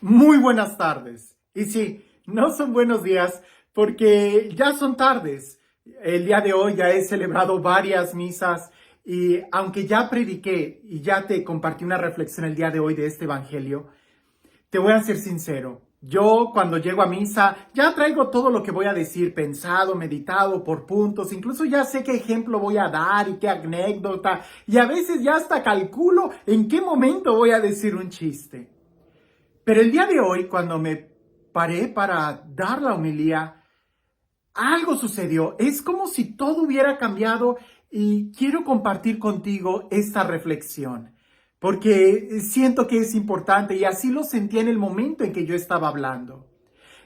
Muy buenas tardes. Y sí, no son buenos días porque ya son tardes. El día de hoy ya he celebrado varias misas y aunque ya prediqué y ya te compartí una reflexión el día de hoy de este evangelio, te voy a ser sincero. Yo cuando llego a misa ya traigo todo lo que voy a decir pensado, meditado por puntos, incluso ya sé qué ejemplo voy a dar y qué anécdota y a veces ya hasta calculo en qué momento voy a decir un chiste. Pero el día de hoy, cuando me paré para dar la homilía, algo sucedió. Es como si todo hubiera cambiado y quiero compartir contigo esta reflexión, porque siento que es importante y así lo sentí en el momento en que yo estaba hablando.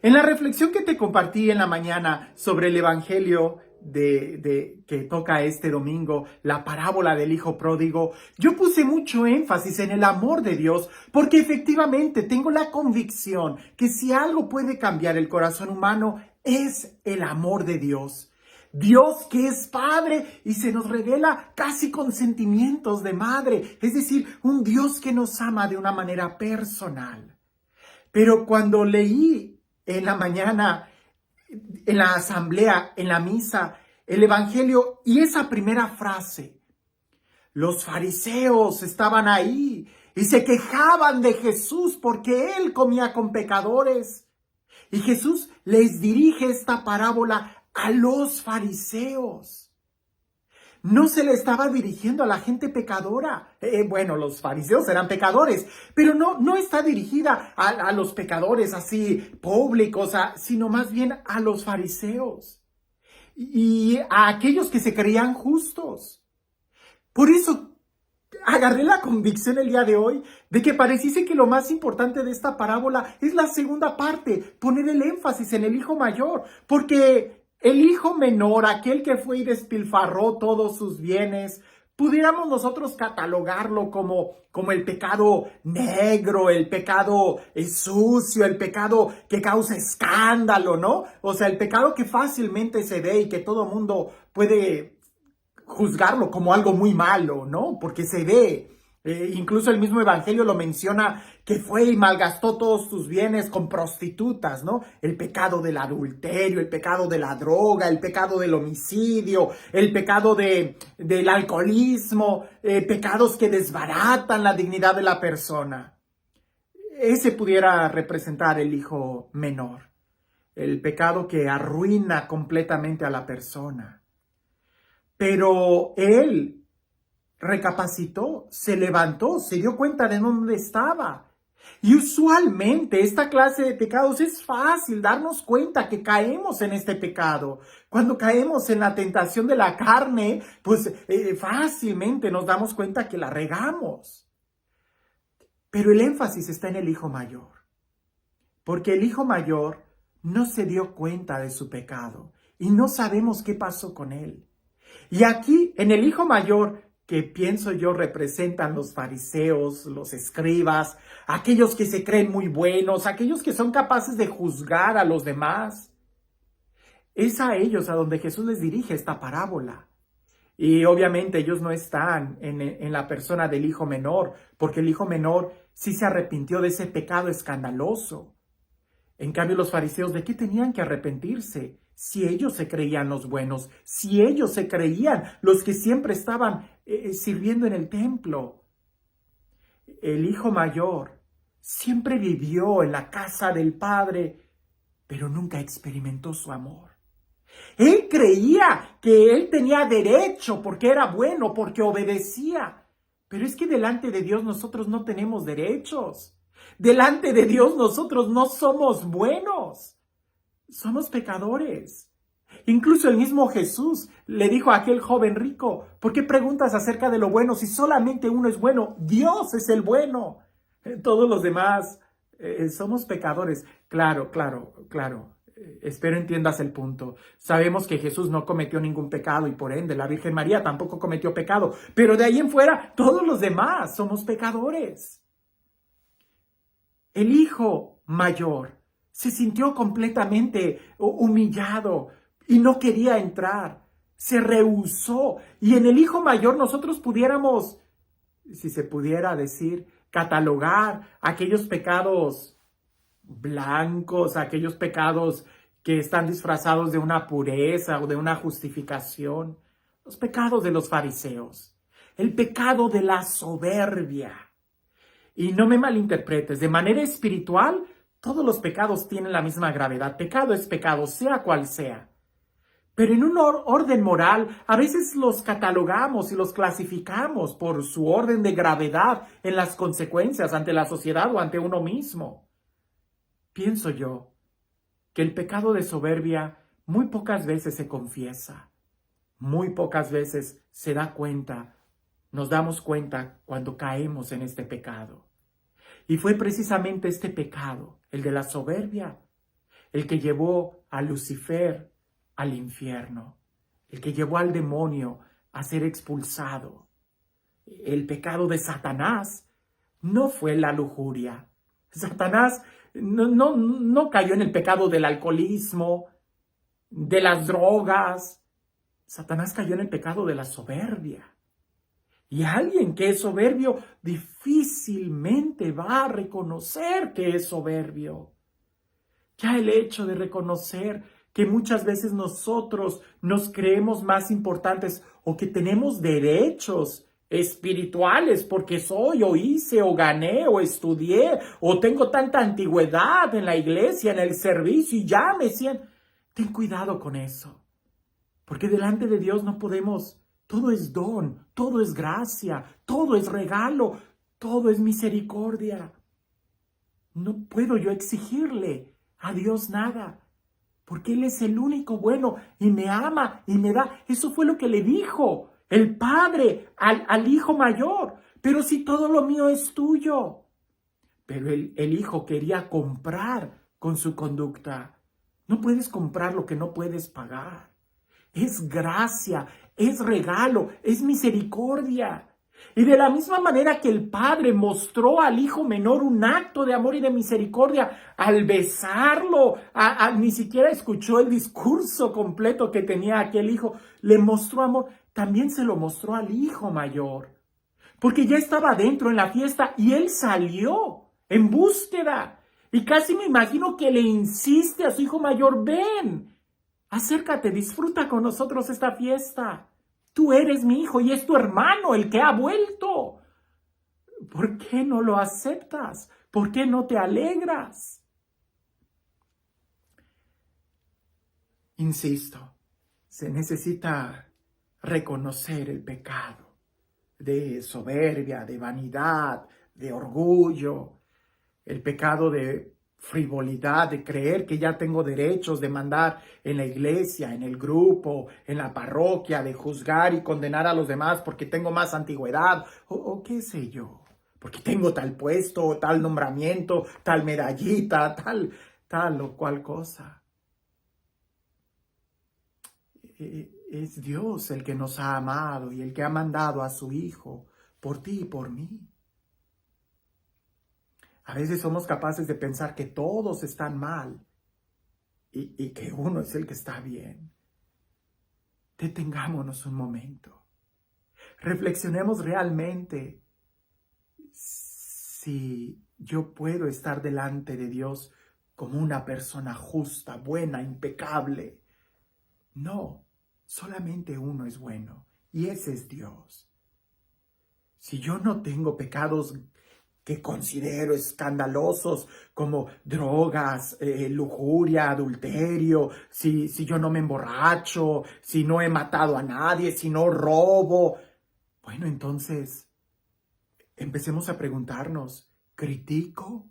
En la reflexión que te compartí en la mañana sobre el Evangelio que toca este domingo, la parábola del hijo pródigo, yo puse mucho énfasis en el amor de Dios, porque efectivamente tengo la convicción que si algo puede cambiar el corazón humano es el amor de Dios. Dios que es Padre y se nos revela casi con sentimientos de madre, es decir, un Dios que nos ama de una manera personal. Pero cuando leí en la mañana, en la asamblea, en la misa, el Evangelio y esa primera frase, los fariseos estaban ahí y se quejaban de Jesús porque él comía con pecadores. Y Jesús les dirige esta parábola a los fariseos. No se le estaba dirigiendo a la gente pecadora. Bueno, los fariseos eran pecadores, pero no está dirigida a los pecadores así públicos, sino más bien a los fariseos y a aquellos que se creían justos. Por eso agarré la convicción el día de hoy de que pareciese que lo más importante de esta parábola es la segunda parte, poner el énfasis en el hijo mayor, porque el hijo menor, aquel que fue y despilfarró todos sus bienes, pudiéramos nosotros catalogarlo como el pecado negro, el pecado sucio, el pecado que causa escándalo, ¿no? O sea, el pecado que fácilmente se ve y que todo mundo puede juzgarlo como algo muy malo, ¿no? Porque se ve. Incluso el mismo Evangelio lo menciona que fue y malgastó todos sus bienes con prostitutas, ¿no? El pecado del adulterio, el pecado de la droga, el pecado del homicidio, el pecado del alcoholismo, pecados que desbaratan la dignidad de la persona. Ese pudiera representar el hijo menor, el pecado que arruina completamente a la persona. Pero él recapacitó, se levantó, se dio cuenta de dónde estaba. Y usualmente esta clase de pecados es fácil darnos cuenta que caemos en este pecado. Cuando caemos en la tentación de la carne, pues fácilmente nos damos cuenta que la regamos. Pero el énfasis está en el hijo mayor, porque el hijo mayor no se dio cuenta de su pecado y no sabemos qué pasó con él. Y aquí, en el hijo mayor, que pienso yo representan los fariseos, los escribas, aquellos que se creen muy buenos, aquellos que son capaces de juzgar a los demás, es a ellos a donde Jesús les dirige esta parábola. Y obviamente ellos no están en la persona del hijo menor, porque el hijo menor sí se arrepintió de ese pecado escandaloso. En cambio, los fariseos, ¿de qué tenían que arrepentirse? Si ellos se creían los buenos, si ellos se creían los que siempre estaban sirviendo en el templo. El hijo mayor siempre vivió en la casa del Padre, pero nunca experimentó su amor. Él creía que él tenía derecho porque era bueno, porque obedecía. Pero es que delante de Dios nosotros no tenemos derechos. Delante de Dios nosotros no somos buenos. Somos pecadores. Incluso el mismo Jesús le dijo a aquel joven rico, ¿por qué preguntas acerca de lo bueno si solamente uno es bueno? Dios es el bueno. Todos los demás somos pecadores. Claro, claro, claro. Espero entiendas el punto. Sabemos que Jesús no cometió ningún pecado y por ende la Virgen María tampoco cometió pecado. Pero de ahí en fuera, todos los demás somos pecadores. El hijo mayor se sintió completamente humillado y no quería entrar. Se rehusó. Y en el hijo mayor nosotros pudiéramos, si se pudiera decir, catalogar aquellos pecados blancos, aquellos pecados que están disfrazados de una pureza o de una justificación. Los pecados de los fariseos. El pecado de la soberbia. Y no me malinterpretes, de manera espiritual, todos los pecados tienen la misma gravedad. Pecado es pecado, sea cual sea. Pero en un orden moral, a veces los catalogamos y los clasificamos por su orden de gravedad en las consecuencias ante la sociedad o ante uno mismo. Pienso yo que el pecado de soberbia muy pocas veces se confiesa, muy pocas veces se da cuenta, nos damos cuenta cuando caemos en este pecado. Y fue precisamente este pecado, el de la soberbia, el que llevó a Lucifer al infierno, el que llevó al demonio a ser expulsado. El pecado de Satanás no fue la lujuria. Satanás no cayó en el pecado del alcoholismo, de las drogas. Satanás cayó en el pecado de la soberbia. Y alguien que es soberbio difícilmente va a reconocer que es soberbio. Ya el hecho de reconocer que muchas veces nosotros nos creemos más importantes o que tenemos derechos espirituales porque soy o hice o gané o estudié o tengo tanta antigüedad en la iglesia, en el servicio y ya me siento. Ten cuidado con eso, porque delante de Dios no podemos, todo es don, todo es gracia, todo es regalo, todo es misericordia. No puedo yo exigirle a Dios nada, porque Él es el único bueno y me ama y me da. Eso fue lo que le dijo el padre al hijo mayor. Pero si todo lo mío es tuyo. Pero el hijo quería comprar con su conducta. No puedes comprar lo que no puedes pagar. Es gracia, es regalo, es misericordia. Y de la misma manera que el padre mostró al hijo menor un acto de amor y de misericordia al besarlo, ni siquiera escuchó el discurso completo que tenía aquel hijo, le mostró amor, también se lo mostró al hijo mayor, porque ya estaba dentro en la fiesta y él salió en búsqueda. Y casi me imagino que le insiste a su hijo mayor, ven, acércate, disfruta con nosotros esta fiesta. Tú eres mi hijo y es tu hermano el que ha vuelto. ¿Por qué no lo aceptas? ¿Por qué no te alegras? Insisto, se necesita reconocer el pecado de soberbia, de vanidad, de orgullo, el pecado de frivolidad, de creer que ya tengo derechos de mandar en la iglesia, en el grupo, en la parroquia, de juzgar y condenar a los demás porque tengo más antigüedad o qué sé yo, porque tengo tal puesto, tal nombramiento, tal medallita, tal o cual cosa. Es Dios el que nos ha amado y el que ha mandado a su Hijo por ti y por mí. A veces somos capaces de pensar que todos están mal y que uno es el que está bien. Detengámonos un momento. Reflexionemos realmente si yo puedo estar delante de Dios como una persona justa, buena, impecable. No, solamente uno es bueno y ese es Dios. Si yo no tengo pecados que considero escandalosos como drogas, lujuria, adulterio, si yo no me emborracho, si no he matado a nadie, si no robo. Bueno, entonces empecemos a preguntarnos, ¿critico?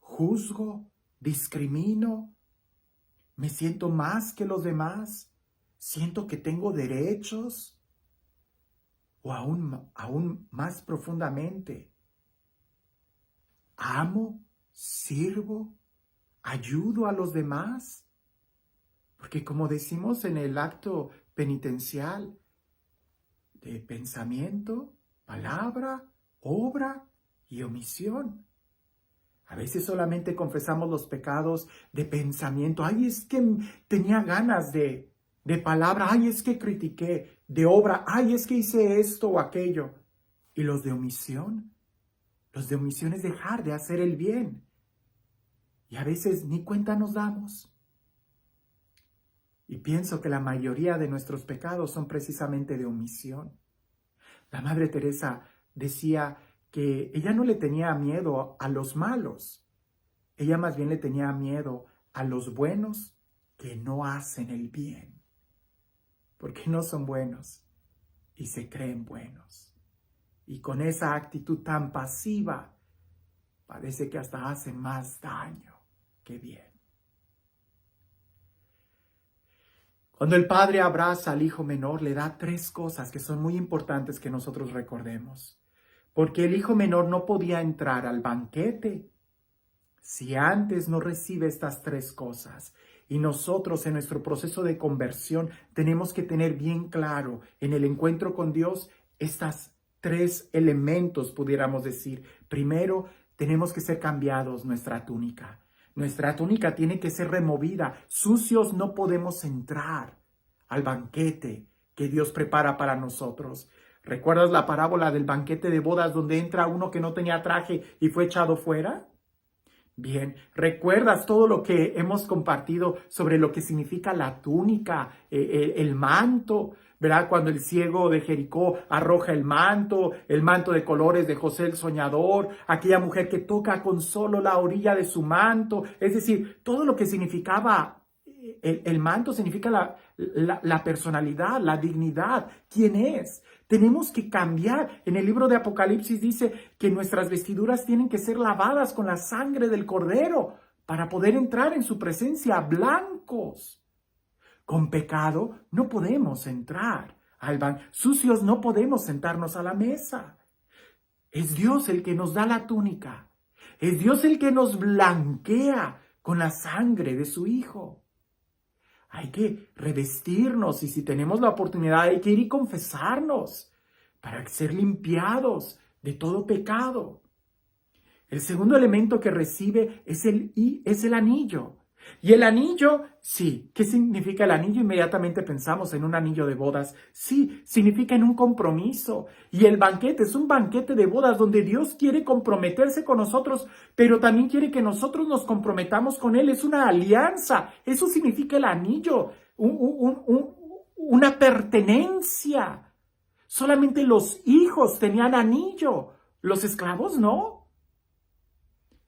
¿Juzgo? ¿Discrimino? ¿Me siento más que los demás? ¿Siento que tengo derechos? O aún más profundamente, ¿amo, sirvo, ayudo a los demás? Porque como decimos en el acto penitencial, de pensamiento, palabra, obra y omisión. A veces solamente confesamos los pecados de pensamiento. Ay, es que tenía ganas de palabra. Ay, es que critiqué. De obra. Ay, es que hice esto o aquello. Y los de omisión. Los de omisión es dejar de hacer el bien. y a veces ni cuenta nos damos. Y pienso que la mayoría de nuestros pecados son precisamente de omisión. La Madre Teresa decía que ella no le tenía miedo a los malos, ella más bien le tenía miedo a los buenos que no hacen el bien, porque no son buenos y se creen buenos. Y con esa actitud tan pasiva, parece que hasta hacen más daño que bien. Cuando el padre abraza al hijo menor, le da 3 cosas que son muy importantes que nosotros recordemos. Porque el hijo menor no podía entrar al banquete si antes no recibe estas 3 cosas. Y nosotros en nuestro proceso de conversión tenemos que tener bien claro en el encuentro con Dios estas 3 elementos, pudiéramos decir. Primero, tenemos que ser cambiados nuestra túnica. Nuestra túnica tiene que ser removida. Sucios no podemos entrar al banquete que Dios prepara para nosotros. ¿Recuerdas la parábola del banquete de bodas donde entra uno que no tenía traje y fue echado fuera? Bien, ¿recuerdas todo lo que hemos compartido sobre lo que significa la túnica, el manto? ¿Verdad? Cuando el ciego de Jericó arroja el manto de colores de José el soñador, aquella mujer que toca con solo la orilla de su manto, es decir, todo lo que significaba el manto significa la personalidad, la dignidad, quién es. Tenemos que cambiar. En el libro de Apocalipsis dice que nuestras vestiduras tienen que ser lavadas con la sangre del Cordero para poder entrar en su presencia blancos. Con pecado no podemos entrar al banco. Sucios no podemos sentarnos a la mesa. Es Dios el que nos da la túnica. Es Dios el que nos blanquea con la sangre de su Hijo. Hay que revestirnos y si tenemos la oportunidad hay que ir y confesarnos para ser limpiados de todo pecado. El segundo elemento que recibe es el anillo. Y el anillo, sí, ¿qué significa el anillo? Inmediatamente pensamos en un anillo de bodas. Sí, significa en un compromiso. Y el banquete es un banquete de bodas donde Dios quiere comprometerse con nosotros, pero también quiere que nosotros nos comprometamos con Él. Es una alianza. Eso significa el anillo, una pertenencia. Solamente los hijos tenían anillo, los esclavos no.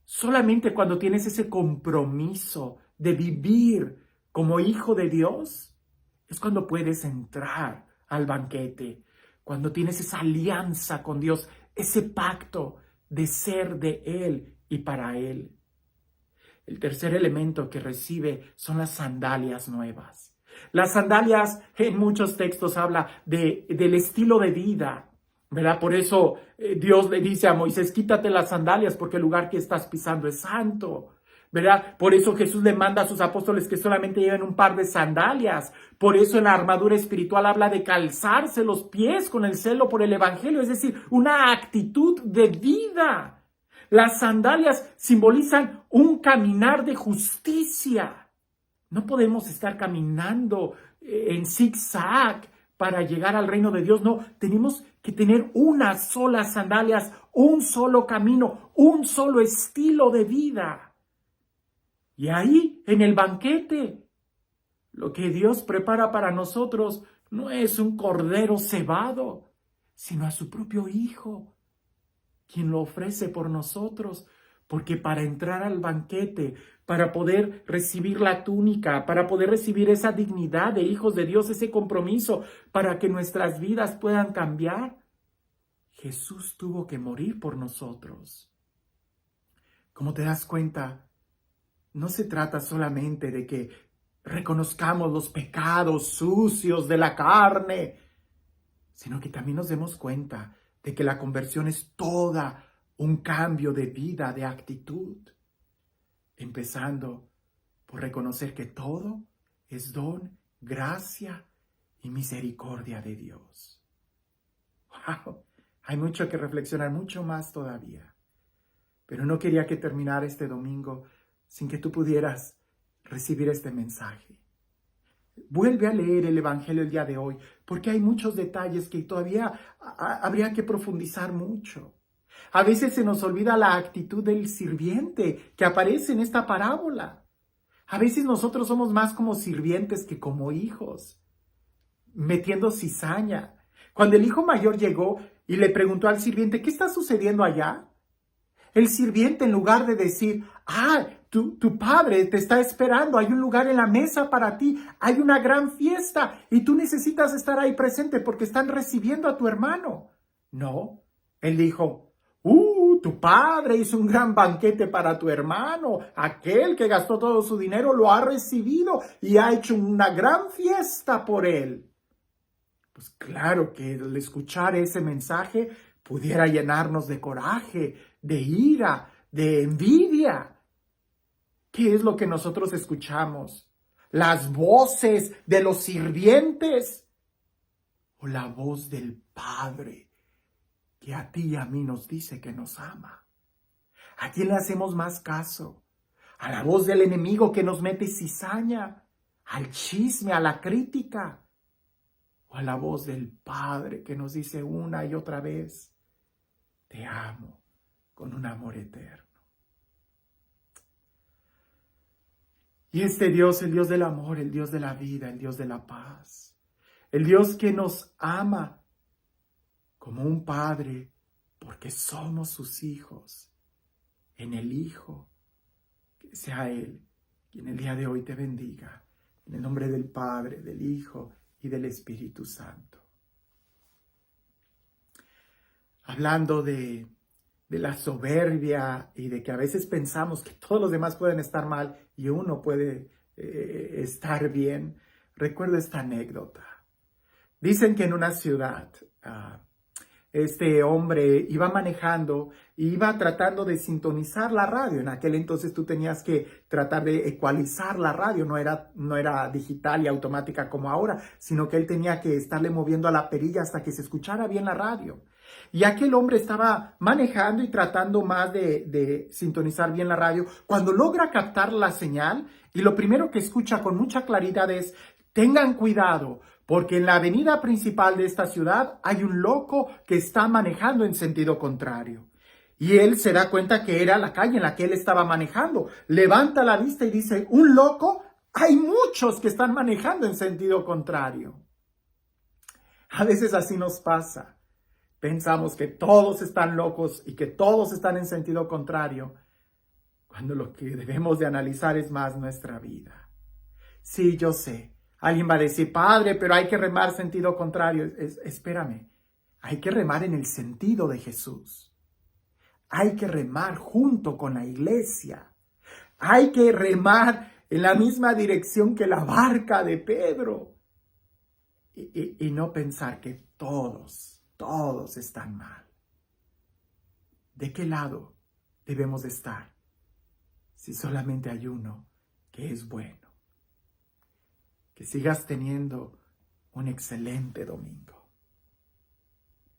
Solamente cuando tienes ese compromiso de vivir como hijo de Dios, es cuando puedes entrar al banquete. Cuando tienes esa alianza con Dios, ese pacto de ser de Él y para Él. El tercer elemento que recibe son las sandalias nuevas. Las sandalias en muchos textos habla del estilo de vida, ¿verdad? Por eso Dios le dice a Moisés, quítate las sandalias porque el lugar que estás pisando es santo, ¿verdad? Por eso Jesús le manda a sus apóstoles que solamente lleven un par de sandalias. Por eso en la armadura espiritual habla de calzarse los pies con el celo por el evangelio, es decir, una actitud de vida. Las sandalias simbolizan un caminar de justicia. No podemos estar caminando en zigzag para llegar al reino de Dios. No, tenemos que tener una sola sandalias, un solo camino, un solo estilo de vida. Y ahí, en el banquete, lo que Dios prepara para nosotros no es un cordero cebado, sino a su propio Hijo, quien lo ofrece por nosotros. Porque para entrar al banquete, para poder recibir la túnica, para poder recibir esa dignidad de hijos de Dios, ese compromiso, para que nuestras vidas puedan cambiar, Jesús tuvo que morir por nosotros. Como te das cuenta, no se trata solamente de que reconozcamos los pecados sucios de la carne, sino que también nos demos cuenta de que la conversión es toda un cambio de vida, de actitud, empezando por reconocer que todo es don, gracia y misericordia de Dios. ¡Wow! Hay mucho que reflexionar, mucho más todavía. Pero no quería que terminara este domingo sin que tú pudieras recibir este mensaje. Vuelve a leer el Evangelio el día de hoy, porque hay muchos detalles que todavía habría que profundizar mucho. A veces se nos olvida la actitud del sirviente que aparece en esta parábola. A veces nosotros somos más como sirvientes que como hijos, metiendo cizaña. Cuando el hijo mayor llegó y le preguntó al sirviente, ¿qué está sucediendo allá? El sirviente, en lugar de decir, tu padre te está esperando, hay un lugar en la mesa para ti, hay una gran fiesta y tú necesitas estar ahí presente porque están recibiendo a tu hermano. No, él dijo, tu padre hizo un gran banquete para tu hermano, aquel que gastó todo su dinero lo ha recibido y ha hecho una gran fiesta por él. Pues claro que al escuchar ese mensaje pudiera llenarnos de coraje, de ira, de envidia. ¿Qué es lo que nosotros escuchamos? ¿Las voces de los sirvientes o la voz del Padre que a ti y a mí nos dice que nos ama? ¿A quién le hacemos más caso? ¿A la voz del enemigo que nos mete cizaña? ¿Al chisme, a la crítica? ¿O a la voz del Padre que nos dice una y otra vez, te amo con un amor eterno? Y este Dios, el Dios del amor, el Dios de la vida, el Dios de la paz, el Dios que nos ama como un Padre, porque somos sus hijos, en el Hijo, que sea Él quien el día de hoy te bendiga, en el nombre del Padre, del Hijo y del Espíritu Santo. Hablando de la soberbia y de que a veces pensamos que todos los demás pueden estar mal y uno puede estar bien, recuerdo esta anécdota. Dicen que en una ciudad, este hombre iba manejando y iba tratando de sintonizar la radio. En aquel entonces tú tenías que tratar de ecualizar la radio, no era digital y automática como ahora, sino que él tenía que estarle moviendo a la perilla hasta que se escuchara bien la radio. Y aquel hombre estaba manejando y tratando más de sintonizar bien la radio, cuando logra captar la señal y lo primero que escucha con mucha claridad es, tengan cuidado, porque en la avenida principal de esta ciudad hay un loco que está manejando en sentido contrario. Y él se da cuenta que era la calle en la que él estaba manejando. Levanta la vista y dice, ¿un loco? Hay muchos que están manejando en sentido contrario. A veces así nos pasa. Pensamos que todos están locos y que todos están en sentido contrario, cuando lo que debemos de analizar es más nuestra vida. Sí, yo sé. Alguien va a decir, padre, pero hay que remar sentido contrario. Espérame, hay que remar en el sentido de Jesús. Hay que remar junto con la iglesia. Hay que remar en la misma dirección que la barca de Pedro. Y no pensar que todos están mal. ¿De qué lado debemos de estar si solamente hay uno que es bueno? Que sigas teniendo un excelente domingo.